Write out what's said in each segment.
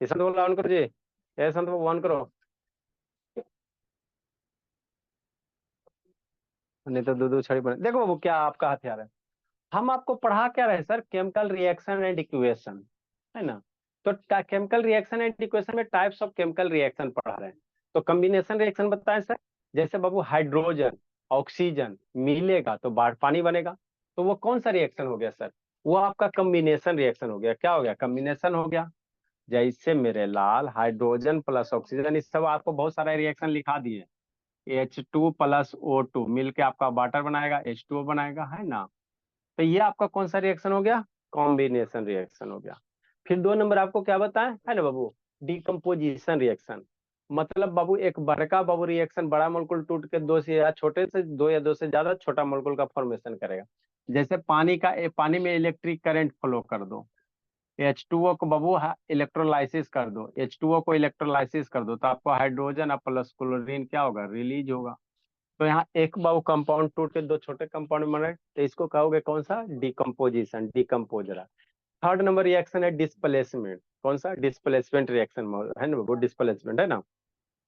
ये संत बोल ऑन करो जी, ये संत बाबू ऑन करो, नहीं तो दूध छड़ी बने। देखो बाबू क्या आपका हथियार है। हम आपको पढ़ा क्या रहे sir, chemical reaction and equation, है ना। तो केमिकल रिएक्शन एंड इक्वेशन में टाइप्स ऑफ केमिकल रिएक्शन पढ़ा रहे हैं। तो कॉम्बिनेशन रिएक्शन बताएं सर। जैसे बाबू हाइड्रोजन ऑक्सीजन मिलेगा तो बाढ़ पानी बनेगा, तो वो कौन सा रिएक्शन हो गया सर? वो आपका कॉम्बिनेशन रिएक्शन हो गया। क्या हो गया? कॉम्बिनेशन हो गया। जैसे मेरे लाल हाइड्रोजन प्लस ऑक्सीजन, इस सब आपको बहुत सारा रिएक्शन लिखा दिए। H2 + O2 मिलके आपका वाटर बनाएगा, H2O बनाएगा, है ना। तो ये आपका कौन सा रिएक्शन हो गया? कॉम्बिनेशन रिएक्शन हो गया। फिर 2 नंबर आपको क्या बताएं, है ना बाबू, डिकम्पोजिशन रिएक्शन। मतलब बाबू एक बड़का बाबू रिएक्शन, बड़ा मोलेकुल टूट के दो से या छोटे से दो या दो से ज्यादा छोटा मोलेकुल का फॉर्मेशन करेगा। जैसे पानी में इलेक्ट्रिक करंट फ्लो कर दो, H2O को बाबू इलेक्ट्रोलाइसिस कर दो, H2O को इलेक्ट्रोलाइसिस कर दो, तो आपको हाइड्रोजन और प्लस क्लोरीन क्या होगा? रिलीज होगा। तो यहाँ एक बाबू कंपाउंड टूट के दो छोटे कंपाउंड बने, तो इसको कहोगे कौन सा? डिकम्पोजिशन, डिकम्पोज रहा। 3rd नंबर रिएक्शन है डिस्प्लेसमेंट। कौन सा? डिस्प्लेसमेंट रिएक्शन, है ना बाबू, डिस्प्लेसमेंट, है ना।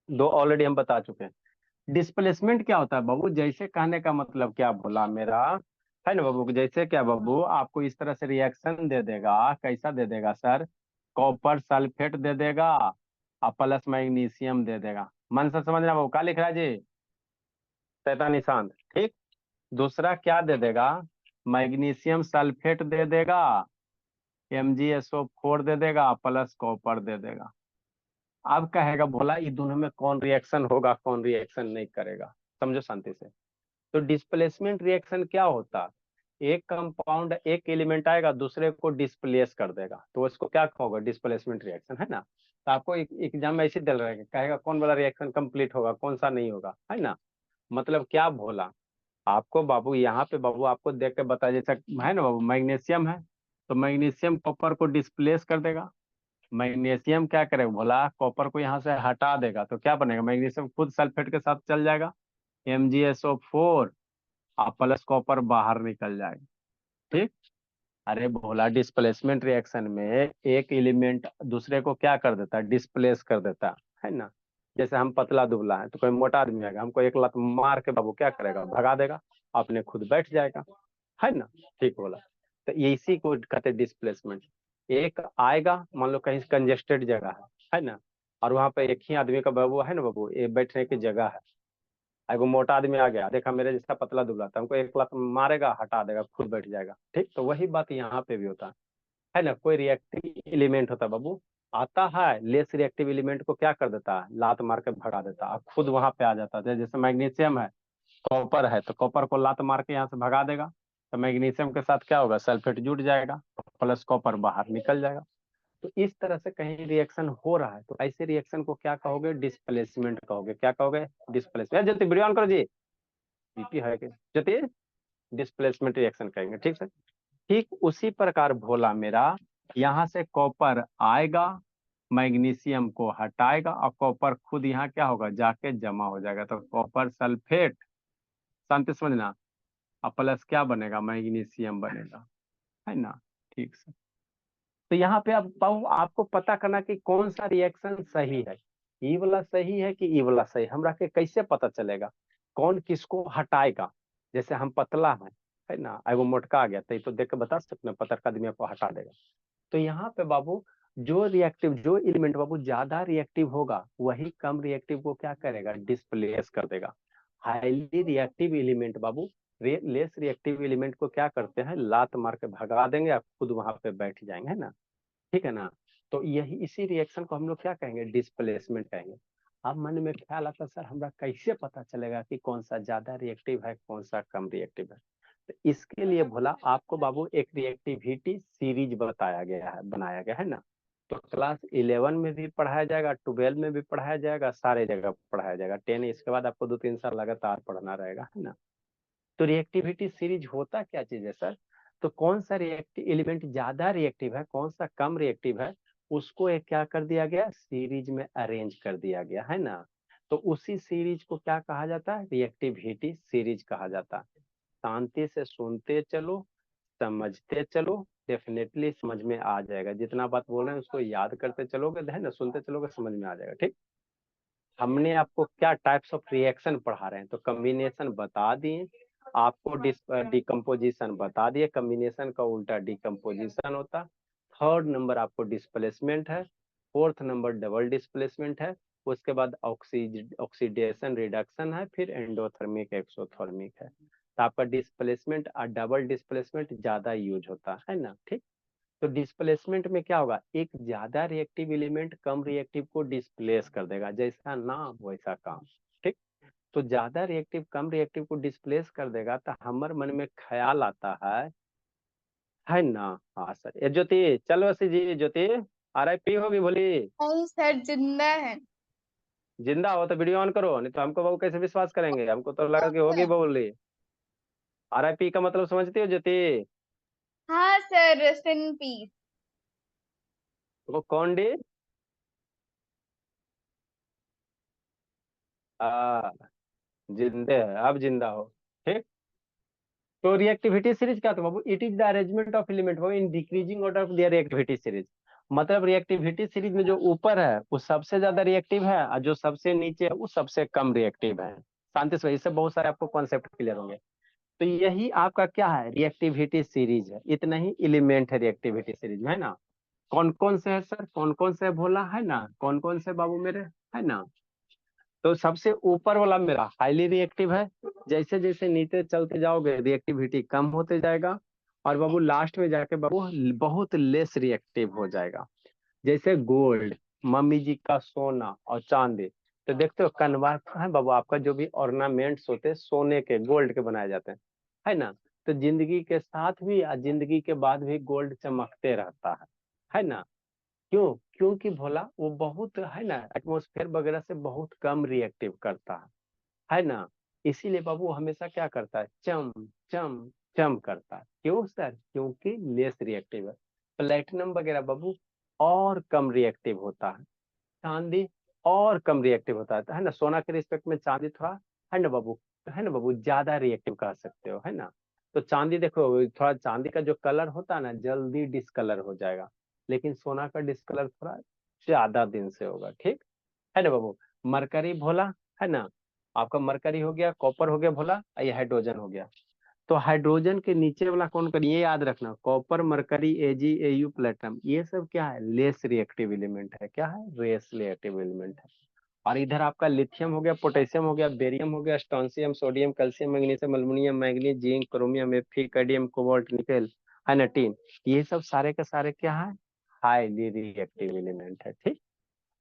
दो ऑलरेडी हम बता चुके हैं। डिस्प्लेसमेंट क्या होता है बाबू? जैसे कहने का मतलब क्या बोला मेरा, है ना बाबू, जैसे क्या बाबू, आपको इस तरह से रिएक्शन दे देगा, कैसा दे देगा सर? कॉपर सल्फेट दे देगा और प्लस मैग्नीशियम दे देगा। मन से समझना बाबू, क्या लिख रहा है जी? तैता निशान, ठीक। दूसरा क्या दे देगा? मैग्नीशियम सल्फेट दे देगा, MgSO4 दे देगा, प्लस कॉपर दे देगा। अब कहेगा भोला ये दोनों में कौन रिएक्शन होगा, कौन रिएक्शन नहीं करेगा? समझो शांति से। तो डिस्प्लेसमेंट रिएक्शन क्या होता? एक कंपाउंड, एक एलिमेंट आएगा दूसरे को डिस्प्लेस कर देगा, तो उसको क्या कहोगे? डिस्प्लेसमेंट रिएक्शन, है ना। तो आपको एक एग्जाम में ऐसे दिल रहेगा, कहेगा कौन वाला रिएक्शन कंप्लीट होगा, कौन सा नहीं होगा, है ना। मतलब क्या भोला, आपको बाबू यहाँ पे बाबू आपको देख के बता, जैसा है ना बाबू, मैग्नीशियम है तो मैग्नीशियम कॉपर को डिस्प्लेस कर देगा। मैग्नीशियम क्या करेगा भोला? कॉपर को यहाँ से हटा देगा, तो क्या बनेगा? मैग्नीशियम खुद सल्फेट के साथ चल जाएगा, MgSO4 और प्लस कॉपर बाहर निकल जाएगा, ठीक। अरे भोला डिस्प्लेसमेंट रिएक्शन में एक एलिमेंट दूसरे को क्या कर देता है? डिस्प्लेस कर देता है ना। जैसे हम पतला दुबला है तो कोई मोटा आदमी आएगा, हमको एक लात मार के बाबू क्या करेगा? भगा देगा, अपने खुद बैठ जाएगा, है ना। ठीक बोला। तो ये इसी को कहते हैं डिस्प्लेसमेंट। एक आएगा, मान लो कहीं कंजेस्टेड जगह है ना, और वहां पे एक ही आदमी का बाबू है ना बाबू, ये बैठने की जगह है। एगो मोटा आदमी आ गया, देखा मेरे जैसा पतला दुबला था, हमको एक लात मारेगा, हटा देगा, खुद बैठ जाएगा, ठीक। तो वही बात यहाँ पे भी होता है ना। कोई रिएक्टिव एलिमेंट होता है बाबू, आता है, लेस रिएक्टिव एलिमेंट को क्या कर देता है? लात मार के भगा देता है, खुद वहां पे आ जाता है। जैसे मैग्नीशियम है, कॉपर है, तो कॉपर को लात मार के यहाँ से भगा देगा, तो मैग्नीशियम के साथ क्या होगा? सल्फेट जुड़ जाएगा, प्लस कॉपर बाहर निकल जाएगा। तो इस तरह से कहीं रिएक्शन हो रहा है तो ऐसे रिएक्शन को क्या कहोगे? डिस्प्लेसमेंट कहोगे। क्या कहोगे? डिस्प्लेसमेंट। ज्योति वीडियो ऑन करो जी, बीपी है कि ज्योति, डिस्प्लेसमेंट रिएक्शन कहेंगे, ठीक सर। ठीक उसी प्रकार भोला मेरा, यहाँ से कॉपर आएगा, मैग्नीशियम को हटाएगा और कॉपर खुद यहाँ क्या होगा? जाके जमा हो जाएगा, तो कॉपर सल्फेट, शांति से समझना, और प्लस क्या बनेगा? मैग्नीशियम बनेगा, है ना। ठीक सर। तो यहाँ पे अब आपको पता करना कि कौन सा रिएक्शन सही है, ई वाला सही है कि ई वाला सही है। हमरा के कैसे पता चलेगा कौन किसको हटाएगा? जैसे हम पतला है ना, एगो मोटका आ गया तो ये तो देख के बता सकते हैं, पतरका आदमी को हटा देगा। तो यहाँ पे बाबू जो रिएक्टिव, जो एलिमेंट बाबू ज्यादा रिएक्टिव होगा वही कम रिएक्टिव को क्या करेगा? डिस्प्लेस कर देगा। हाईली रिएक्टिव एलिमेंट बाबू लेस रिएक्टिव एलिमेंट को क्या करते हैं? लात मार के भगा देंगे और खुद वहां पे बैठ जाएंगे, है ना। ठीक है ना। तो यही इसी रिएक्शन को हम लोग क्या कहेंगे? डिस्प्लेसमेंट कहेंगे। अब मन में ख्याल आता सर हमरा कैसे पता चलेगा कि कौन सा ज्यादा रिएक्टिव है, कौन सा कम रिएक्टिव है? तो इसके लिए भोला आपको बाबू एक रिएक्टिविटी सीरीज बताया गया है, बनाया गया है ना। तो क्लास 11 में भी पढ़ाया जाएगा, 12 में भी पढ़ाया जाएगा, सारे जगह पढ़ाया जाएगा। 10 इसके बाद आपको 2-3 साल लगातार पढ़ना रहेगा, है ना। तो रिएक्टिविटी सीरीज होता क्या चीज है सर? तो कौन सा रिएक्टिव एलिमेंट ज्यादा रिएक्टिव है, कौन सा कम रिएक्टिव है, उसको एक क्या कर दिया गया? सीरीज में अरेंज कर दिया गया, है ना। तो उसी सीरीज को क्या कहा जाता है? रिएक्टिविटी सीरीज कहा जाता है। शांति से सुनते चलो, समझते चलो, डेफिनेटली समझ में आ जाएगा। जितना बात बोल रहे हैं उसको याद करते चलोगे, है ना, सुनते चलोगे, समझ में आ जाएगा। ठीक, हमने आपको क्या टाइप्स ऑफ रिएक्शन पढ़ा रहे हैं, तो कम्बिनेशन बता दिए आपको, डिकम्पोजिशन बता दिए, कम्बिनेशन का उल्टा डिकम्पोजिशन होता। थर्ड नंबर आपको डिस्प्लेसमेंट है, फोर्थ नंबर डबल डिस्प्लेसमेंट है, उसके बाद ऑक्सीडेशन रिडक्शन है, फिर एंडोथर्मिक एक्सोथर्मिक है। तो आपका डिस्प्लेसमेंट और डबल डिस्प्लेसमेंट ज्यादा यूज होता है ना। ठीक, तो डिस्प्लेसमेंट में क्या होगा, एक ज्यादा रिएक्टिव एलिमेंट कम रिएक्टिव को डिस्प्लेस कर देगा, जैसा नाम वैसा काम। ठीक, तो ज्यादा रिएक्टिव कम रिएक्टिव को डिस्प्लेस कर देगा, तो हमारे मन में ख्याल आता है ना। हाँ सर, ये ज्योति, चलो सी जी ज्योति, RIP होगी बोली। नहीं सर, जिंदा है। जिंदा हो तो वीडियो ऑन करो, नहीं तो हमको बहू कैसे विश्वास करेंगे, हमको तो लगा कि होगी बोली। RIP का मतलब समझती हो ज्योति? हाँ सर, रेस्ट इन पीस। वो कौन डी? आ, जिंदे है, अब जिंदा हो। ठीक, तो रिएक्टिविटी सीरीज क्या था बाबू, it is the arrangement of element वो in decreasing order of their reactivity series. मतलब रिएक्टिविटी सीरीज में जो ऊपर है वो सबसे ज्यादा रिएक्टिव है, और जो सबसे नीचे है वो सबसे कम रिएक्टिव है। शांति से, इससे बहुत सारे आपको कॉन्सेप्ट क्लियर होंगे। तो यही आपका क्या है, रिएक्टिविटी सीरीज है, इतना ही एलिमेंट है रिएक्टिविटी सीरीज में, है ना। कौन कौन से है सर, कौन कौन से भोला, है ना, कौन कौन से बाबू मेरे, है ना। तो सबसे ऊपर वाला मेरा हाईली रिएक्टिव है, जैसे जैसे नीचे चलते जाओगे रिएक्टिविटी कम होते जाएगा, और बाबू लास्ट में जाके बाबू बहुत लेस रिएक्टिव हो जाएगा। जैसे गोल्ड, मम्मी जी का सोना और चांदी, तो देखते हो कन्वर्ट है बाबू, आपका जो भी ऑर्नामेंट्स होते हैं सोने के गोल्ड के बनाए जाते हैं, है ना। तो जिंदगी के साथ भी और जिंदगी के बाद भी गोल्ड चमकते रहता है ना। क्यों? क्योंकि भोला वो बहुत, है ना, एटमॉस्फेयर वगैरह से बहुत कम रिएक्टिव करता है ना। इसीलिए बाबू हमेशा क्या करता है, चम चम चम करता है। क्यों सर? क्योंकि लेस रिएक्टिव है। प्लेटिनम वगैरह बाबू और कम रिएक्टिव होता है, चांदी और कम रिएक्टिव होता है ना। सोना के रिस्पेक्ट में चांदी थोड़ा, है ना बाबू, है ना बाबू, ज्यादा रिएक्टिव कह सकते हो, है ना। तो चांदी देखो, थोड़ा चांदी का जो कलर होता है ना जल्दी डिस्कलर हो जाएगा, लेकिन सोना का डिस्कलर थोड़ा ज्यादा दिन से होगा। ठीक है ना बाबू। मरकरी भोला, है ना, आपका मरकरी हो गया, कॉपर हो गया भोला, और ये हाइड्रोजन हो गया। तो हाइड्रोजन के नीचे वाला कौन करिए, ये याद रखना, copper, mercury, Ag, Au, platinum, ये सब क्या है, लेस रिएक्टिव एलिमेंट है। क्या है? लेस रिएक्टिव एलिमेंट है। और इधर आपका लिथियम हो गया, पोटेशियम हो गया, बेरियम हो गया, strontium, sodium, calcium, magnesium, aluminium, manganese, zinc, chromium, Fe, cadmium, cobalt, nickel, है ना, टीन, ये सब सारे के सारे क्या है, हाईली रिएक्टिव एलिमेंट है। ठीक,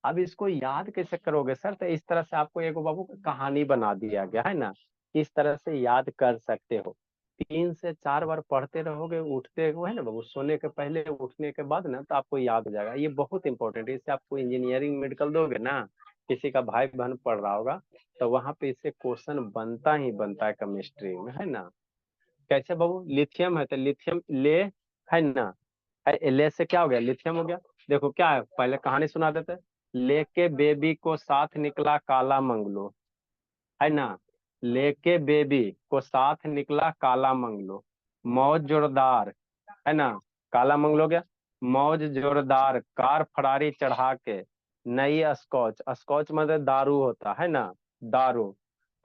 अब इसको याद कैसे करोगे सर, तो इस तरह से आपको एक बाबू कहानी बना दिया गया है ना, इस तरह से याद कर सकते हो। 3 से 4 बार पढ़ते रहोगे उठते हुए, है ना बाबू, सोने के पहले उठने के बाद ना, तो आपको याद हो जाएगा। ये बहुत इंपॉर्टेंट है, इससे आपको इंजीनियरिंग मेडिकल दोगे ना, किसी का भाई बहन पढ़ रहा होगा, तो वहां पे इससे क्वेश्चन बनता ही बनता है केमिस्ट्री में, है ना। कैसे बाबू, लिथियम है तो लिथियम ले, है ना, ले से क्या हो गया, लिथियम हो गया। देखो क्या है, पहले कहानी सुना देते। लेके बेबी को साथ निकला काला मंगलू, है ना, लेके बेबी को साथ निकला काला मंगलू, मौज जोरदार, है ना, काला मंगलू हो गया, मौज जोरदार कार फरारी चढ़ा के, नई स्कॉच, स्कॉच मतलब दारू होता है ना, दारू,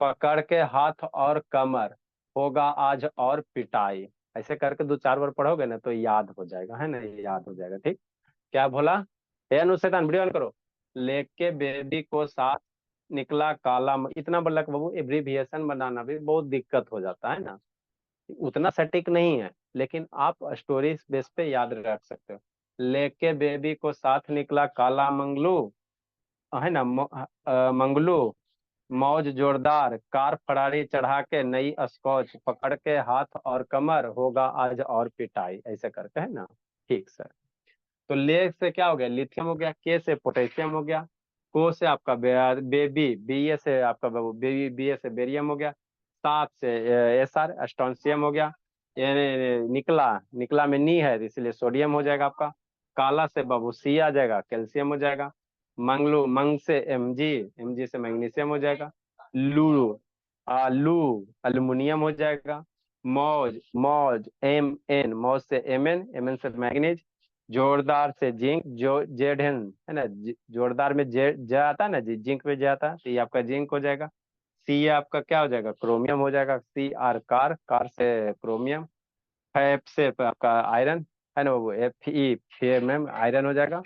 पकड़ के हाथ और कमर, होगा आज और पिटाई। ऐसे करके 2 4 बार पढ़ोगे ना तो याद हो जाएगा, है ना, ये याद हो जाएगा। ठीक, क्या बोला, ए अनुशेतान वीडियो ऑन करो। लेके बेबी को साथ निकला काला इतना बड़ा बाबू एब्रीविएशन बनाना भी बहुत दिक्कत हो जाता है ना, उतना सटीक नहीं है, लेकिन आप स्टोरी बेस पे याद रख सकते हो। लेके बेबी को साथ निकला काला मंगलू, है ना, मंगलू, मौज जोरदार कार फरारी चढ़ा के, नई स्कॉच, पकड़ के हाथ और कमर, होगा आज और पिटाई, ऐसे करके, है ना। ठीक सर। तो ले से क्या हो गया, लिथियम हो गया, के से पोटेशियम हो गया, को से आपका बेबी, बी ए से आपका बेबी, बी ए से बेरियम हो गया, सात से SR स्ट्रोंशियम हो गया, ये निकला, निकला में नी है इसलिए सोडियम हो जाएगा आपका। काला से बाबू सी आ जाएगा, कैल्शियम हो जाएगा। मंगलू, मंग से Mg, Mg से मैग्नीशियम हो जाएगा। लू, लू, एल्युमिनियम हो जाएगा। मौज, मौज एम एन, मौज से एम एन, एम एन से मैग्नीज, जोरदार से जिंक, जो जेड एन है ना, जोरदार में जे ज आता है ना जी, जिंक में जे आता है, तो ये आपका जिंक हो जाएगा। सी आपका क्या हो जाएगा, क्रोमियम हो जाएगा, सी आर कार, कार से क्रोमियम। एफ से आपका आयरन है ना, वो एफ ई फिर में आयरन हो जाएगा।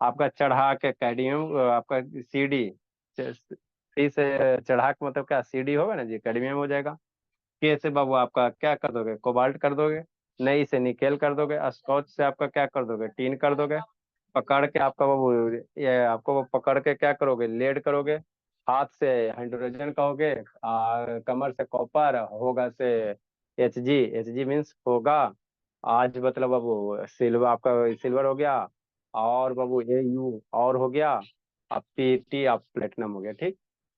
आपका चढ़ा के कैडमियम, आपका सी डी, सी से चढ़ा के मतलब क्या, सी डी होगा ना जी, कैडमियम हो जाएगा। के से बाबू आपका क्या कर दोगे, कोबाल्ट कर दोगे। नई से निकेल कर दोगे। स्कॉच से आपका क्या कर दोगे, टीन कर दोगे। पकड़ के आपका बाबू, ये आपको वो पकड़ के क्या करोगे, लेड करोगे। हाथ से हाइड्रोजन कहोगे, कमर से कॉपर, होगा से H G, H G means होगा। आज मतलब बाबू सिल्वर, आपका सिल्वर हो गया। और बाबू ए यू और हो गया। अब पी टी, आप प्लेटिनम हो गया, ठीक।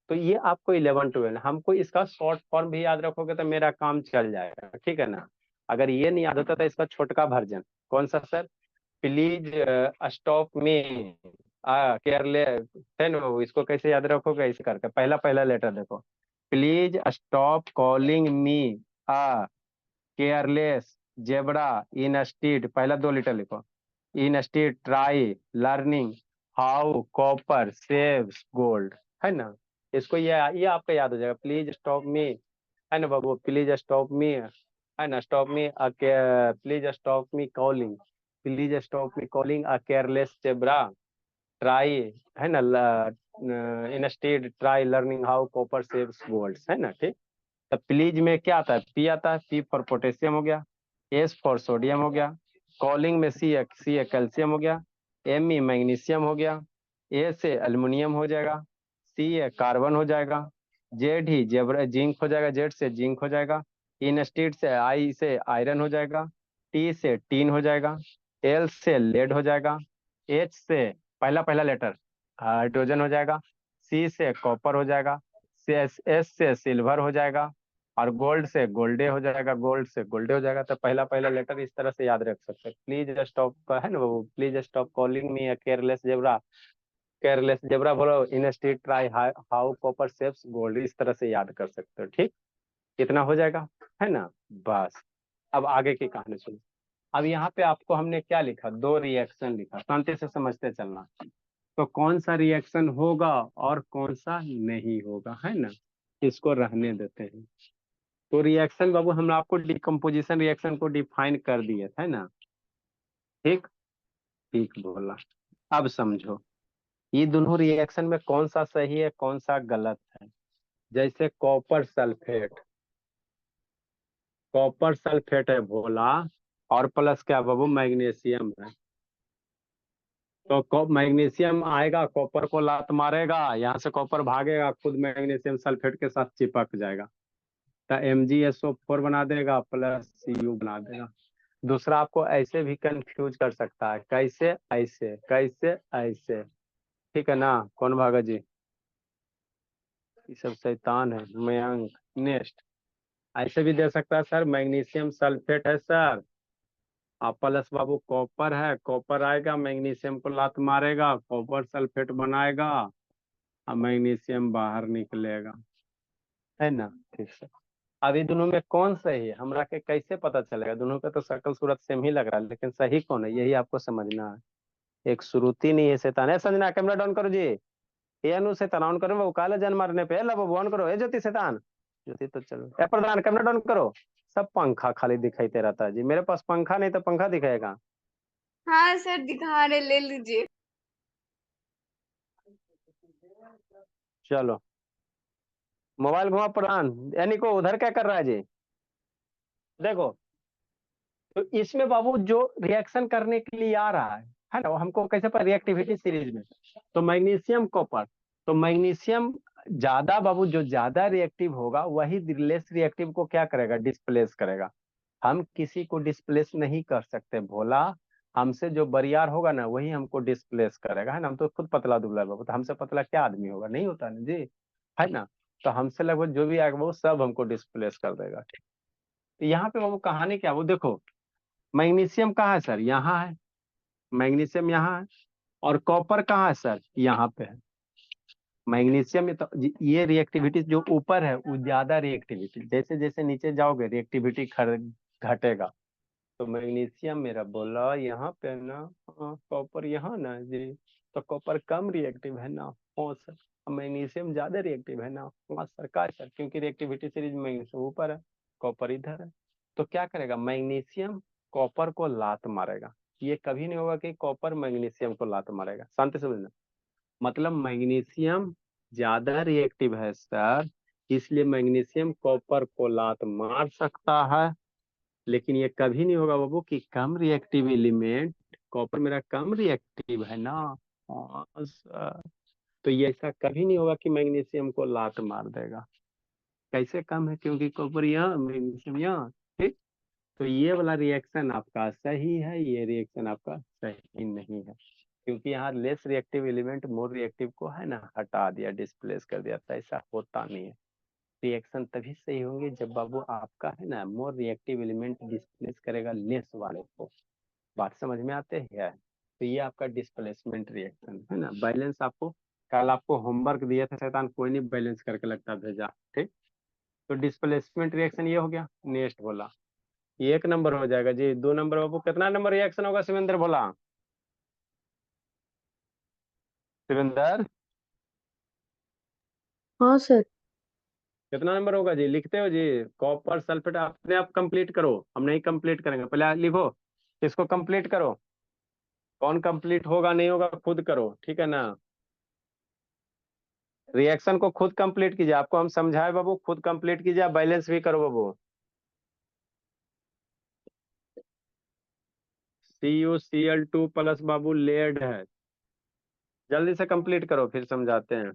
तो ये आपको 11 12, हमको इसका शॉर्ट फॉर्म भी याद रखोगे तो मेरा काम चल जाएगा, ठीक है ना। अगर ये नहीं याद होता तो इसका छोटका वर्जन कौन सा सर, प्लीज स्टॉप में केयरलेस है ना, इसको कैसे याद रखोगे, इसे करके पहला पहला लेटर देखो। Please stop calling me a careless zebra instead, पहला 2 लेटर लिखो। Instead try learning how copper saves gold, है ना। इसको ये आपका याद हो जाएगा, प्लीज स्टॉप मी, है ना बाबू, प्लीज स्टॉप मी, है ना, stop me, please stop me calling, please stop me calling a careless zebra, try, है ना, instead try learning how copper saves gold, है ना, ठीक। तो प्लीज में क्या आता है, पी आता है, पी फॉर पोटेशियम हो गया। एस फॉर सोडियम हो गया। कॉलिंग में सी, सी कैल्शियम हो गया। एम ई मैग्नीशियम हो गया। ए से एल्युमिनियम हो जाएगा। सी ए कार्बन हो जाएगा। जेड ही जेबर जिंक हो जाएगा, जेड से जिंक हो जाएगा। इनस्टीड से आई से आयरन हो जाएगा। टी से टीन हो जाएगा। एल से लेड हो जाएगा। एच से पहला पहला लेटर हाइड्रोजन हो जाएगा। सी से कॉपर हो जाएगा। एस से सिल्वर हो जाएगा। और गोल्ड से गोल्डे हो जाएगा, गोल्ड से गोल्डे हो जाएगा। तो पहला पहला लेटर इस तरह से याद रख सकते हैं। प्लीज स्टॉप है ना वो, please stop calling me careless zebra, careless zebra बोलो, instead try how copper saves gold, इस तरह से याद कर सकते हो, ठीक। इतना हो जाएगा, है ना। बस अब आगे की कहानी सुनो। अब यहाँ पे आपको हमने क्या लिखा, 2 रिएक्शन लिखा, शांति से समझते चलना। तो कौन सा रिएक्शन होगा और कौन सा नहीं होगा, है ना, इसको रहने देते हैं। तो रिएक्शन बाबू हम आपको डिकम्पोजिशन रिएक्शन को डिफाइन कर दिए है ना, ठीक। ठीक बोला। अब समझो, ये दोनों रिएक्शन में कौन सा सही है कौन सा गलत है। जैसे कॉपर सल्फेट, कॉपर सल्फेट है भोला, और प्लस क्या बाबू, मैग्नीशियम है। तो मैग्नीशियम आएगा, कॉपर को लात मारेगा, यहाँ से कॉपर भागेगा, खुद मैग्नीशियम सल्फेट के साथ चिपक जाएगा। तो MgSO4 बना देगा, प्लस Cu बना देगा। दूसरा आपको ऐसे भी कंफ्यूज कर सकता है, कैसे ऐसे, कैसे ऐसे, ठीक है ना। कौन भागा जी, ये सब शैतान है, मयंक। नेक्स्ट, ऐसे भी दे सकता है सर, मैग्नीशियम सल्फेट है सर, आप प्लस बाबू कॉपर है, कॉपर आएगा मैग्नीशियम को लात मारेगा, कॉपर सल्फेट बनाएगा, और मैग्नीशियम बाहर निकलेगा, है ना। ठीक है। अब ये दोनों में कौन सही है, हमरा के कैसे पता चलेगा, दोनों का तो शक्ल सूरत सेम ही लग रहा है, लेकिन सही कौन है यही आपको समझना है। एक श्रुति नहीं है, शैतान है। संजना कैमरा डाउन करो जी। ये अनु शैतान ऑन करो, वो काले जन मारने पे ला वो ऑन करो, ए ज्योति शैतान, ज्योति तो चलो, ए प्रधान कैमरा डाउन करो। सब पंखा खाली दिखाई रहता है जी, मेरे पास पंखा नहीं तो पंखा दिखाएगा। हाँ सर दिखा रहे, ले लीजिए। चलो, मोबाइल घुमा प्रधान, यानी को उधर क्या कर रहा है जी, देखो। तो इसमें बाबू जो रिएक्शन करने के लिए आ रहा है ना, वो हमको कैसे पर रिएक्टिविटी सीरीज में, तो मैग्नीशियम कॉपर, तो मैग्नीशियम ज्यादा बाबू, जो ज्यादा रिएक्टिव होगा वही लेस रिएक्टिव को क्या करेगा, डिस्प्लेस करेगा। हम किसी को डिस्प्लेस नहीं कर सकते भोला, हमसे जो बरियार होगा ना वही हमको डिस्प्लेस करेगा, है ना। हम तो खुद पतला दुबला है बाबू, तो हमसे पतला क्या आदमी होगा, नहीं होता ना जी, है ना। तो हमसे लगभग जो भी आएगा वो सब हमको डिस्प्लेस कर देगा, ठीक। तो यहाँ पे बाबू कहानी क्या, वो देखो, मैग्नीशियम कहाँ है सर, यहाँ है, मैग्नीशियम यहाँ है। और कॉपर कहाँ है सर, यहाँ पे है। मैग्नीशियम में तो ये रिएक्टिविटी जो ऊपर है वो ज्यादा रिएक्टिविटी, जैसे जैसे नीचे जाओगे रिएक्टिविटी घटेगा। तो मैग्नीशियम मेरा बोला यहाँ पे ना, कॉपर यहाँ ना जी, तो कॉपर कम रिएक्टिव है ना। हाँ सर। मैग्नीशियम ज्यादा रिएक्टिव है ना। हाँ सरकार सर, क्योंकि रिएक्टिविटी सीरीज मैग्नीशियम ऊपर है, कॉपर इधर है। तो क्या करेगा मैग्नीशियम, कॉपर को लात मारेगा। ये कभी नहीं होगा कि कॉपर मैग्नीशियम को लात मारेगा, शांति से समझना। मतलब मैग्नीशियम ज्यादा रिएक्टिव है सर, इसलिए मैग्नीशियम कॉपर को लात मार सकता है। लेकिन ये कभी नहीं होगा बाबू कि कम रिएक्टिव एलिमेंट, कॉपर मेरा कम रिएक्टिव है ना। हाँ सर। तो ये ऐसा कभी नहीं होगा कि मैग्नीशियम को लात मार देगा। कैसे कम है, क्योंकि कॉपर यहाँ मैग्नीशियम यहाँ, ठीक। तो ये वाला रिएक्शन आपका सही है, ये रिएक्शन आपका सही नहीं है, क्योंकि यहाँ less reactive element more reactive को है ना हटा दिया, डिस्प्लेस कर दिया। तो ऐसा होता नहीं है। रिएक्शन तभी सही होंगे जब बाबू आपका है ना मोर रिएक्टिव एलिमेंट डिस्प्लेस करेगा लेस वाले को। बात समझ में आते हैं। तो ये आपका डिस्प्लेसमेंट रिएक्शन है ना। बैलेंस आपको कल आपको होमवर्क दिया था शैतान, कोई नहीं बैलेंस करके लगता भेजा, ठीक। तो डिस्प्लेसमेंट रिएक्शन ये हो गया। नेक्स्ट बोला ये 1 नंबर हो जाएगा जी। 2 नंबर बाबू कितना नंबर रिएक्शन होगा शिवेंद्र बोला। शिवेंद्र हाँ सर। कितना नंबर होगा जी, लिखते हो जी। कॉपर सल्फेट अपने आप कंप्लीट करो, हम नहीं कंप्लीट करेंगे, पहले आप लिखो। इसको कंप्लीट करो। कौन कंप्लीट होगा नहीं होगा खुद करो, ठीक है ना। रिएक्शन को खुद कंप्लीट कीजिए, आपको हम समझाए बाबू, खुद कंप्लीट कीजिए, बैलेंस भी करो बाबू। CuCl2 प्लस बाबू लेड है। जल्दी से कंप्लीट करो फिर समझाते हैं।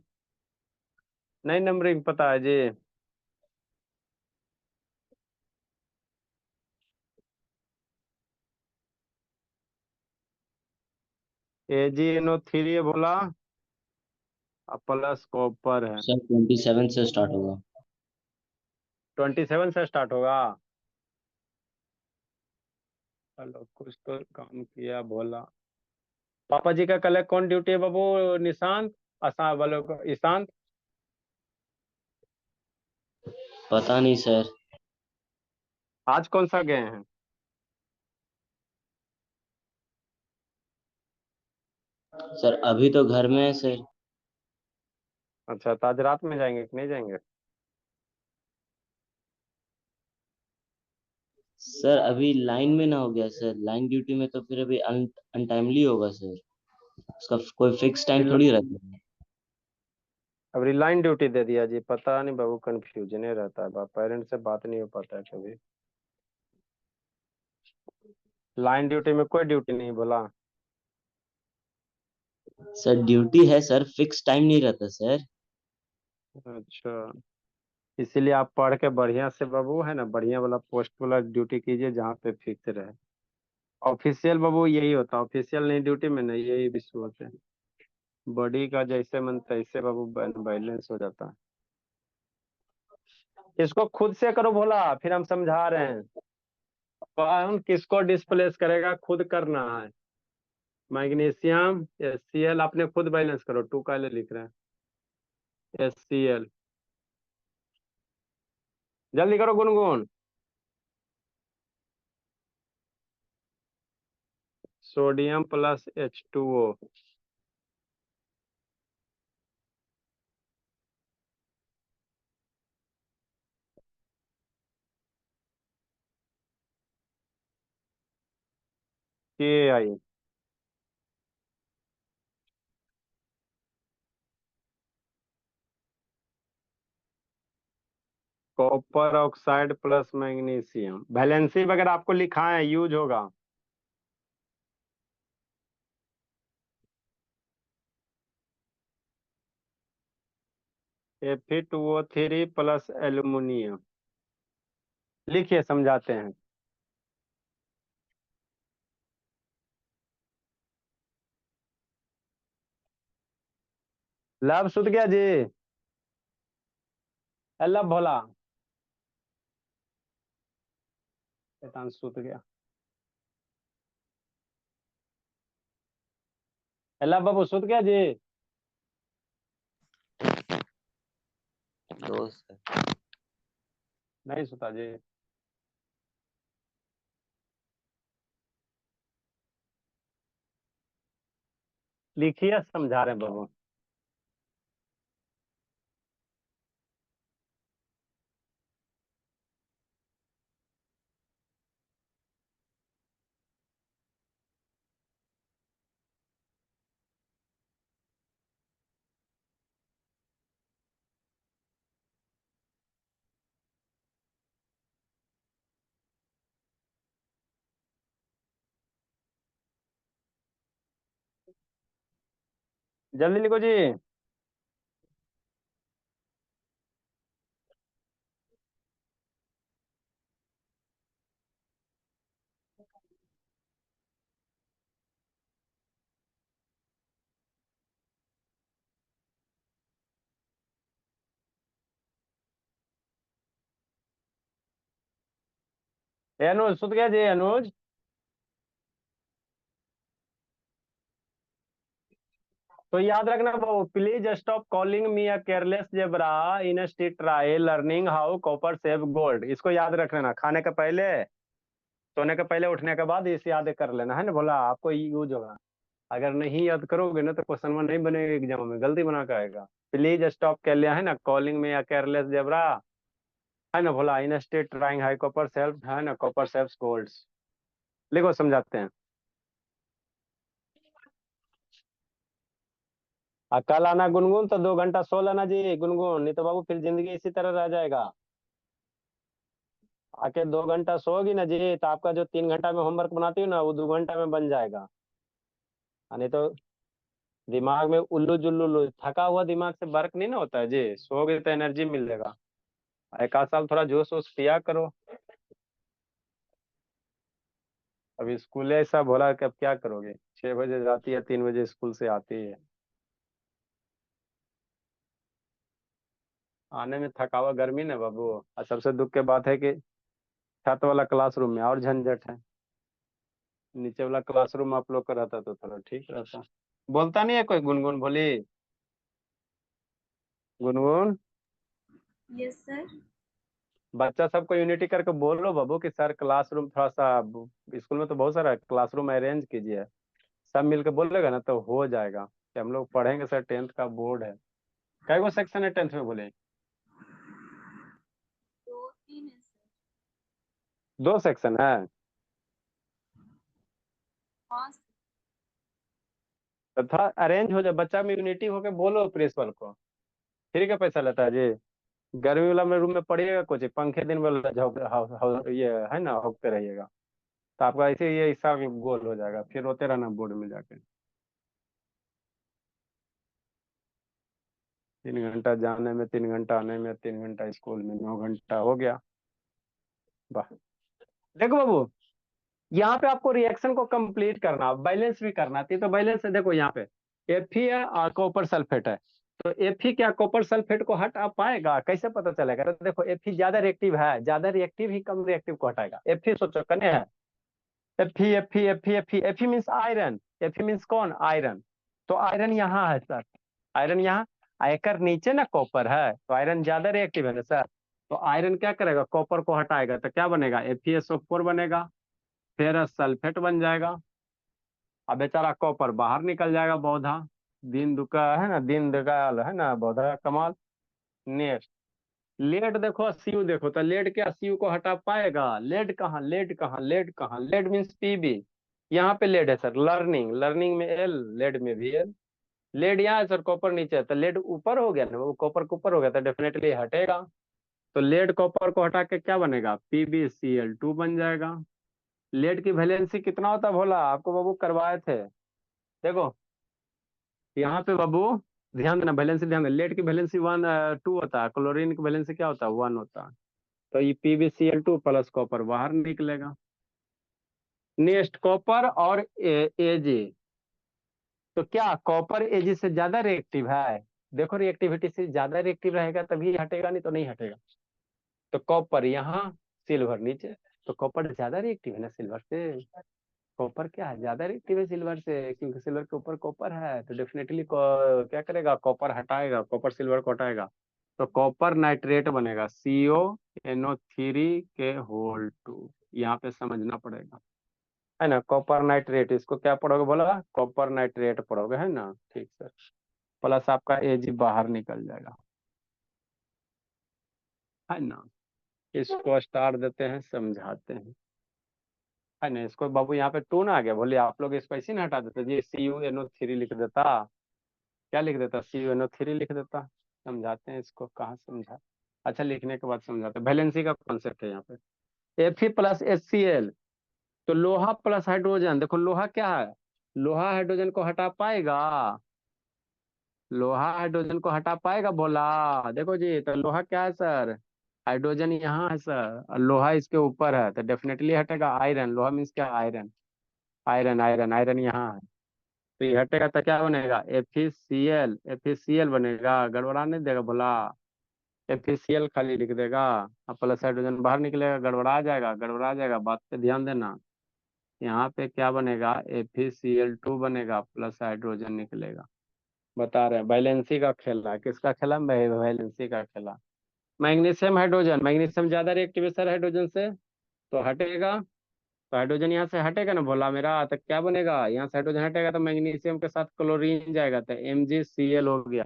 नहीं नंबरिंग पता है जी। AgNO3 बोला, प्लस कॉपर है। सर 27 से स्टार्ट होगा। 27 से स्टार्ट होगा। चलो कुछ तो काम किया भोला। पापा जी का कल कौन ड्यूटी है बाबू, निशांत आसा वालों को ईशांत। पता नहीं सर। आज कौन सा गए हैं। सर अभी तो घर में है सर। अच्छा तो आज रात में जाएंगे कि नहीं जाएंगे। सर अभी लाइन में ना हो गया सर, लाइन ड्यूटी में तो फिर अभी अनटाइमली होगा सर। उसका कोई फिक्स टाइम थोड़ी रहता है। अब रिलाइन ड्यूटी दे दिया जी, पता नहीं बाबू, कंफ्यूजन ही रहता है, पेरेंट्स से बात नहीं हो पाता है कभी। लाइन ड्यूटी में कोई ड्यूटी नहीं बोला। सर ड्यूटी है सर, फिक्स टाइम नहीं रहता सर। अच्छा, इसीलिए आप पढ़ के बढ़िया से बाबू है ना, बढ़िया वाला पोस्ट वाला ड्यूटी कीजिए जहाँ पे फिक्स रहे। ऑफिशियल बाबू यही होता है, ऑफिशियल नहीं ड्यूटी में नहीं, यही विश्व होते हैं। बॉडी का जैसे मन तैसे बाबू बैलेंस हो जाता है। इसको खुद से करो भोला, फिर हम समझा रहे हैं। कौन किसको डिस्प्लेस करेगा खुद करना है। मैग्नीशियम HCl आपने खुद बैलेंस करो, 2 का लिख रहे हैं HCl। जल्दी करो Gungun. Sodium plus H2O। Ki। Copper oxide plus magnesium, valency वगैरह आपको लिखा है, यूज होगा। Fe2O3 plus aluminium. लिखिए समझाते हैं। लब सुध गया जी। लब भोला, शैतान सुत गया। लब बाबू सुत गया जी। दो सर। नहीं सुता जी। लिखिए, समझा रहे हैं बाबू। जल्दी लिखो जी। ए अनुज सुत गया जी अनुज। तो याद रखना बाबू, please stop calling me a careless zebra instead try learning how copper save gold. इसको याद रख लेना, खाने के पहले, सोने के पहले, उठने के बाद इसे याद कर लेना है ना, बोला आपको यूज होगा। अगर नहीं याद करोगे ना तो क्वेश्चन में नहीं बनेगा, एग्जाम में गलती बना के आएगा। प्लीज स्टॉप कर लिया है ना, कॉलिंग में या केयरलेस जेब्रा, है ना, बोला इन state trying high copper self, है ना, कॉपर सेल्फ गोल्ड्स। लिखो, समझाते हैं। कल आना गुनगुन, तो 2 घंटा सो लेना जी गुनगुन, नहीं तो बाबू फिर जिंदगी इसी तरह रह जाएगा। आके 2 घंटा सोओगी ना जी, तो आपका जो 3 घंटा में होमवर्क बनाती हूँ ना, वो 2 घंटा में बन जाएगा। नहीं तो दिमाग में उल्लू जुल्लू, थका हुआ दिमाग से वर्क नहीं ना होता है जी, सोओगे तो एनर्जी मिल जाएगा। एक आध साल थोड़ा जोश वोश पिया करो। अभी स्कूल ऐसा बोला कि अब क्या करोगे, 6 बजे जाती है, 3 बजे स्कूल से आती है। आने में थकावा, गर्मी ना बाबू। और सबसे दुख के बात है कि छत वाला क्लासरूम में और झंझट है। नीचे वाला क्लासरूम आप लोग का रहता तो थोड़ा ठीक रहता। बोलता नहीं है कोई, गुनगुन बोली, गुनगुन। Yes sir. बच्चा सबको यूनिटी करके बोल लो बाबू कि सर क्लासरूम थोड़ा सा, स्कूल में तो बहुत सारा क्लासरूम अरेंज कीजिए। सब मिलके बोलेगा ना तो हो जाएगा, कि हम लोग पढ़ेंगे सर, 10th का बोर्ड है। कई गो सेक्शन है 10th में बोले? दो तीन है सर। 2 सेक्शन है। हाँ सर। तो थोड़ा अरेंज हो जाए, बच्चा में यूनिटी होके बोलो प्रिंसिपल को। फ्री का पैसा लेता है जी। गर्मी वाला में रूम में पड़िएगा कुछ, पंखे दिन में ये है ना, होते रहिएगा। तो आपका ऐसे ये हिस्सा गोल हो जाएगा, फिर रोते रहना बोर्ड में जाके। 3 घंटा जाने में, 3 घंटा आने में, 3 घंटा स्कूल में, 9 घंटा हो गया। वाह। देखो बाबू, यहाँ पे आपको रिएक्शन को कंप्लीट करना, बैलेंस भी करना थी, तो बैलेंस है, देखो यहाँ पे Fe है और कॉपर सल्फेट है। तो Fe क्या कॉपर सल्फेट को हटा पाएगा? कैसे पता चलेगा? तो देखो Fe ज्यादा रिएक्टिव है, ज्यादा रिएक्टिव ही कम रिएक्टिव को हटाएगा। Fe सोचो कने है, Fe means iron. Fe means कौन? आयरन। तो आयरन यहाँ है सर, आयरन यहाँ, आयकर नीचे ना कॉपर है, तो आयरन ज्यादा रिएक्टिव है ना सर। तो आयरन क्या करेगा? कॉपर को हटाएगा, तो क्या बनेगा? FeSO4 बनेगा, फेरस सल्फेट बन जाएगा। अब बेचारा कॉपर बाहर निकल जाएगा, बौधा। दिन दुका है ना, दिन दगाल है ना, बौधा कमाल। नेक्स्ट, लेड देखो, सीयू देखो, तो लेड क्या सीयू को हटा पाएगा? लेड कहाँ, लेड कहाँ, लेड कहाँ? Lead means PB. यहाँ पे लेड है सर, लर्निंग, लर्निंग में एल, लेड में भी एल। लेड यहाँ है सर, कॉपर नीचे है, तो लेड ऊपर हो गया ना, वो कॉपर के ऊपर हो गया तो डेफिनेटली हटेगा। तो लेड कॉपर को हटा के क्या बनेगा? PbCl2 बन जाएगा। लेड की वैलेंसी कितना होता है भोला? आपको बाबू करवाए थे, देखो यहाँ पे बाबू, ध्यान देना, वैलेंसी ध्यान देना। लेड की वैलेंसी 2 होता है, क्लोरीन की वैलेंसी क्या होता है? 1 होता है। तो ये PbCl2 प्लस कॉपर बाहर निकलेगा। नेक्स्ट, कॉपर और Ag। तो क्या कॉपर Ag से ज्यादा रिएक्टिव है? देखो रिएक्टिविटी से ज्यादा रिएक्टिव रहेगा तभी हटेगा, नहीं तो नहीं हटेगा। तो कॉपर यहाँ, सिल्वर नीचे। तो कॉपर ज्यादा रिएक्टिव है ना सिल्वर से। कॉपर क्या है? ज्यादा रिएक्टिव है सिल्वर से, क्योंकि सिल्वर के ऊपर कॉपर है, तो डेफिनेटली क्या करेगा? कॉपर हटाएगा, कॉपर सिल्वर को हटाएगा। तो कॉपर नाइट्रेट बनेगा CONO3 के होल 2। यहाँ पे समझना पड़ेगा, है ना। कॉपर नाइट्रेट, इसको क्या पढ़ोगे बोला, कॉपर नाइट्रेट पढ़ोगे, है ना। ठीक सर। प्लस आपका Ag बाहर निकल जाएगा, है ना। इसको स्टार देते हैं, समझाते हैं, है ना। इसको बाबू यहाँ पे 2 ना आ गया, बोले आप लोग इसको ऐसे ना हटा देते जी, CuNO3 लिख देता, क्या लिख देता, CuNO3 लिख देता। समझाते हैं इसको, कहाँ समझा। अच्छा, लिखने के बाद समझाते हैं। वैलेंसी का कॉन्सेप्ट है यहाँ पे। Fe प्लस HCl, तो लोहा प्लस हाइड्रोजन, देखो लोहा क्या है, लोहा हाइड्रोजन को हटा पाएगा, लोहा हाइड्रोजन को हटा पाएगा बोला। देखो जी, तो लोहा क्या है सर, हाइड्रोजन यहाँ है सर, और लोहा इसके ऊपर है, तो डेफिनेटली हटेगा आयरन। लोहा मीन्स क्या, आयरन, आयरन आयरन आयरन यहाँ है, तो ये हटेगा तो क्या बनेगा, FeCl, FeCl बनेगा, गड़बड़ा नहीं देगा बोला। FeCl खाली लिख देगा, अब प्लस हाइड्रोजन बाहर निकलेगा, गड़बड़ा जाएगा, गड़बड़ा जाएगा, बात पे ध्यान देना। यहाँ पे क्या बनेगा, FeCl2 बनेगा, प्लस हाइड्रोजन निकलेगा। बता रहे हैं वैलेंसी का खेला, किसका खेला, वैलेंसी का खेला। मैग्नीशियम हाइड्रोजन, मैग्नीशियम ज्यादा रिएक्टिव है सर हाइड्रोजन से, तो हटेगा, तो हाइड्रोजन यहाँ से हटेगा ना बोला मेरा, तो क्या बनेगा, यहाँ से हाइड्रोजन हटेगा तो मैग्नीशियम के साथ क्लोरीन जाएगा, तो MgCl हो गया,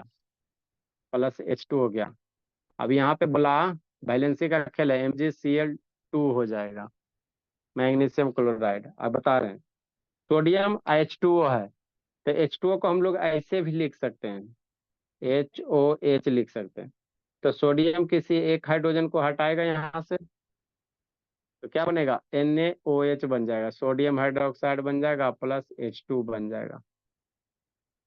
प्लस H2 हो गया। अब यहाँ पे बोला वैलेंसी का खेल है, MgCl2 हो जाएगा, मैग्नीशियम क्लोराइड। अब बता रहे हैं सोडियम H2O है, तो H2O को हम लोग ऐसे भी लिख सकते हैं, HOH लिख सकते हैं। तो सोडियम किसी एक हाइड्रोजन को हटाएगा यहाँ से, तो क्या बनेगा, NaOH बन जाएगा, सोडियम हाइड्रोक्साइड बन जाएगा, प्लस H2 बन जाएगा,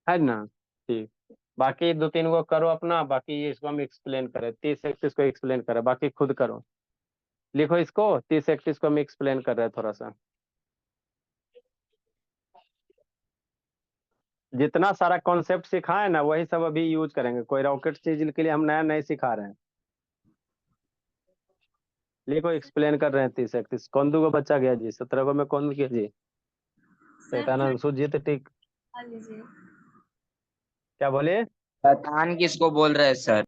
है ना। ठीक, बाकी 2-3 को करो अपना, बाकी इसको हम एक्सप्लेन करें, 30-31 को एक्सप्लेन करें, बाकी खुद करो। लिखो इसको, 30-31 को हम एक्सप्लेन कर रहे हैं थोड़ा सा। जितना सारा कॉन्सेप्ट सिखाए ना, वही सब अभी यूज करेंगे, कोई रॉकेट चीज के लिए हम नया नहीं सिखा रहे हैं। लिखो, एक्सप्लेन कर रहे हैं 30-31। कौन दो बच्चा गया जी, 17 को में कौन गया जी, सर शैतान सुजीत टिक, खा लीजिए। क्या बोले, शैतान किसको बोल रहे हैं सर?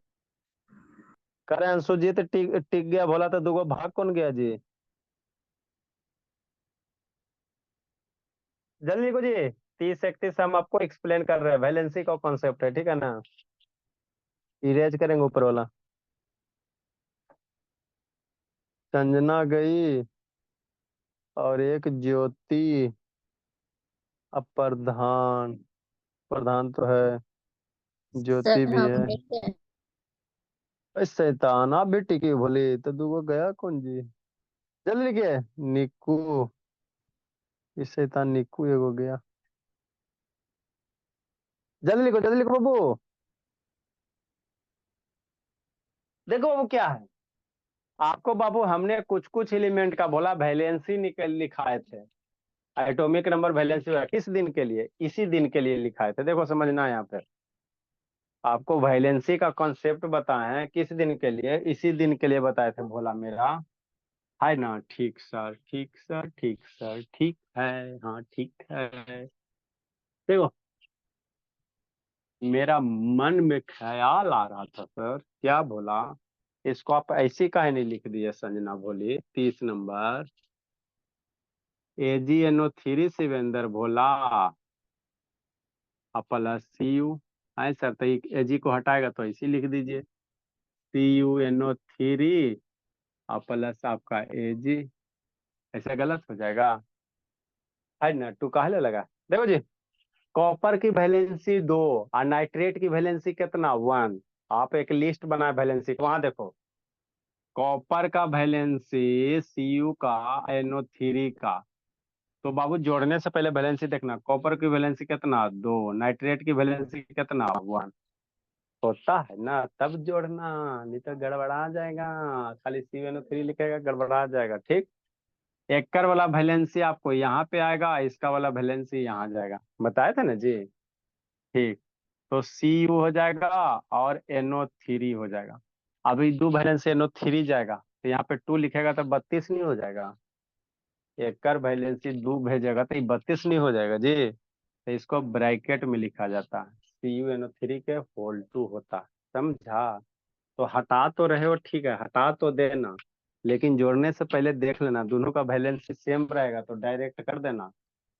करे अंशुजीत टिक टिक गया बोला, तो दूगो भाग कौन गया जी, जल्दी लिखो जी। 30-31 हम आपको एक्सप्लेन कर रहे हैं, वैलेंसी का कॉन्सेप्ट है, ठीक है ना। इरेज करेंगे ऊपर वाला। संजना गई, और एक ज्योति, अब प्रधान, प्रधान तो है, ज्योति सर भी हम है। लिखे। अरे शैतान, आप भी टिकी बोली, तो दूगो गया कौन जी, जल्दी लिखिए। निक्कू, इस शैतान निक्कू एगो गया, जल्दी लिखो बाबू। देखो बाबू क्या है, आपको बाबू हमने कुछ कुछ एलिमेंट का बोला, वैलेंसी निकल लिखाए थे, एटॉमिक नंबर वैलेंसी हुआ किस दिन के लिए, इसी दिन के लिए लिखाए थे। देखो समझना, यहाँ पे आपको वैलेंसी का कॉन्सेप्ट बताए हैं, किस दिन के लिए, इसी दिन के लिए बताए थे भोला मेरा, है ना। ठीक सर, ठीक सर, ठीक सर, ठीक है, हाँ ठीक है। देखो, मेरा मन में ख्याल आ रहा था सर, क्या बोला, इसको आप ऐसी काहे नहीं लिख दिए, संजना बोली 30 नंबर, AgNO3 शिवेंद्र भोला, प्लस Cu, है सर, तो Ag को हटाएगा तो ऐसे लिख दीजिए, CuNO3 और प्लस आपका Ag, ऐसा गलत हो जाएगा, है ना। टू काहे लगा, देखो जी, कॉपर की वैलेंसी 2 और नाइट्रेट की वैलेंसी कितना, 1। आप एक लिस्ट बनाए वैलेंसी, वहां देखो, कॉपर का वैलेंसी Cu का, NO3 का, तो बाबू जोड़ने से पहले वैलेंसी देखना, कॉपर की वैलेंसी कितना, 2, नाइट्रेट की वैलेंसी कितना, 1, होता है ना, तब जोड़ना, नहीं तो गड़बड़ा जाएगा, खाली CuNO3 लिखेगा, गड़बड़ा जाएगा, ठीक। एकर वाला वैलेंसी आपको यहाँ पे आएगा, इसका वाला वैलेंसी यहाँ जाएगा, बताया था ना जी। ठीक, तो Cu हो जाएगा और NO3 हो जाएगा। अभी दो वैलेंसी NO3 जाएगा, तो यहाँ पे 2 लिखेगा तो 32 नहीं हो जाएगा, एकर वैलेंसी 2 भेजेगा तो 32 नहीं हो जाएगा जी, तो इसको ब्रैकेट में लिखा जाता है, CuNO3 के होल 2 होता है, समझा। तो हटा तो रहे हो, ठीक है, हटा तो देना, लेकिन जोड़ने से पहले देख लेना दोनों का वैलेंसी सेम रहेगा तो डायरेक्ट कर देना।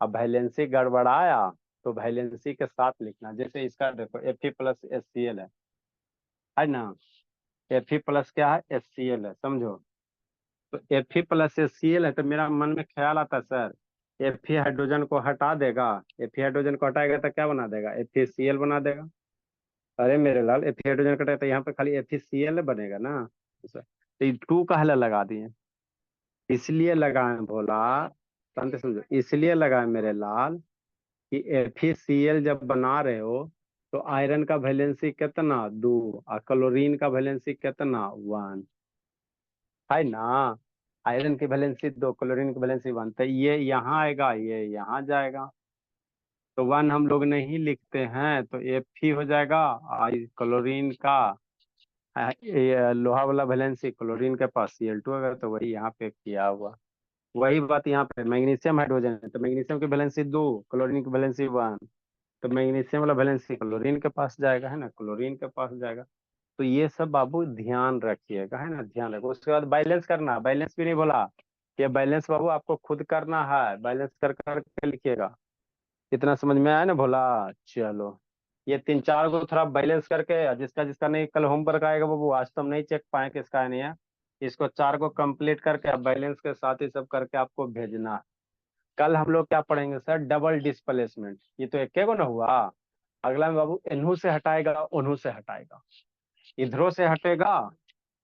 अब वैलेंसी गड़बड़ाया तो वैलेंसी के साथ लिखना। जैसे इसका देखो Fe+HCl है ना, Fe प्लस क्या है, HCl है, समझो। तो Fe+HCl है तो मेरा मन में ख्याल आता है सर, Fe हाइड्रोजन को हटा देगा, Fe हाइड्रोजन को हटाएगा तो क्या बना देगा, FeCl बना देगा। अरे मेरे लाल, Fe हाइड्रोजन कटा तो यहाँ पे खाली FeCl बनेगा ना। तो ये 2 कहला लगा दिए, इसलिए लगाए भोला, शांति समझो, इसलिए लगाए मेरे लाल कि FeCl जब बना रहे हो तो आयरन का वैलेंसी कितना, 2, और क्लोरीन का वैलेंसी कितना, 1, है ना। आयरन की वैलेंसी 2, क्लोरीन की वैलेंसी 1, तो ये यहाँ आएगा, ये यहाँ जाएगा, तो 1 हम लोग नहीं लिखते हैं, तो Fe हो जाएगा। क्लोरीन का ये लोहा वाला वैलेंसी क्लोरीन के पास Cl2 अगर, तो वही यहाँ पे किया हुआ। वही बात यहाँ पे मैग्नीशियम हाइड्रोजन है तो मैग्नीशियम की वैलेंसी 2, क्लोरीन की वैलेंसी 1, तो मैग्नीशियम वाला वैलेंसी क्लोरीन के पास जाएगा, है ना, क्लोरीन के पास जाएगा। तो ये सब बाबू ध्यान रखिएगा, है ना, ध्यान रखो। उसके बाद बैलेंस करना, बैलेंस भी नहीं बोला, ये बैलेंस बाबू आपको खुद करना है, बैलेंस कर करके लिखिएगा। इतना समझ में आया ना भोला। चलो, ये 3-4 को थोड़ा बैलेंस करके, जिसका जिसका नहीं कल होमवर्क आएगा बाबू, आज तो हम नहीं चेक पाए किसका नहीं है, इसको 4 को कंप्लीट करके बैलेंस के साथ ही सब करके आपको भेजना है। कल हम लोग क्या पढ़ेंगे सर, डबल डिस्प्लेसमेंट। ये तो एक को ना हुआ, अगला में बाबू इन्हू से हटाएगा, उन्हू से हटाएगा, इधरों से हटेगा,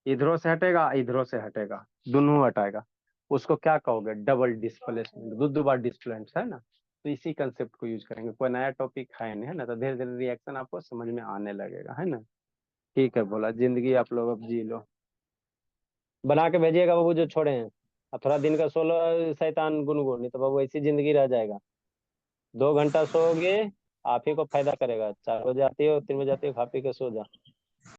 इधरों से हटेगा, इधरों से हटेगा, दोनों हटाएगा, उसको क्या कहोगे, डबल डिस्प्लेसमेंट, दो बार डिस्प्लेसमेंट, है ना। तो इसी कंसेप्ट को यूज करेंगे, कोई नया टॉपिक है नहीं, है ना, तो धीरे धीरे रिएक्शन आपको समझ में आने लगेगा, है ना। ठीक है बोला, जिंदगी आप लोग अब जी लो। बना के भेजिएगा बाबू जो छोड़े हैं। अब थोड़ा दिन का 16 शैतान गुनगुन, नहीं तो बाबू ऐसी जिंदगी रह जाएगा। 2 घंटा सोओगे, आप ही को फायदा करेगा। 4 बजे आती हो, 3 बजे आती हो, खा पी के सो जा।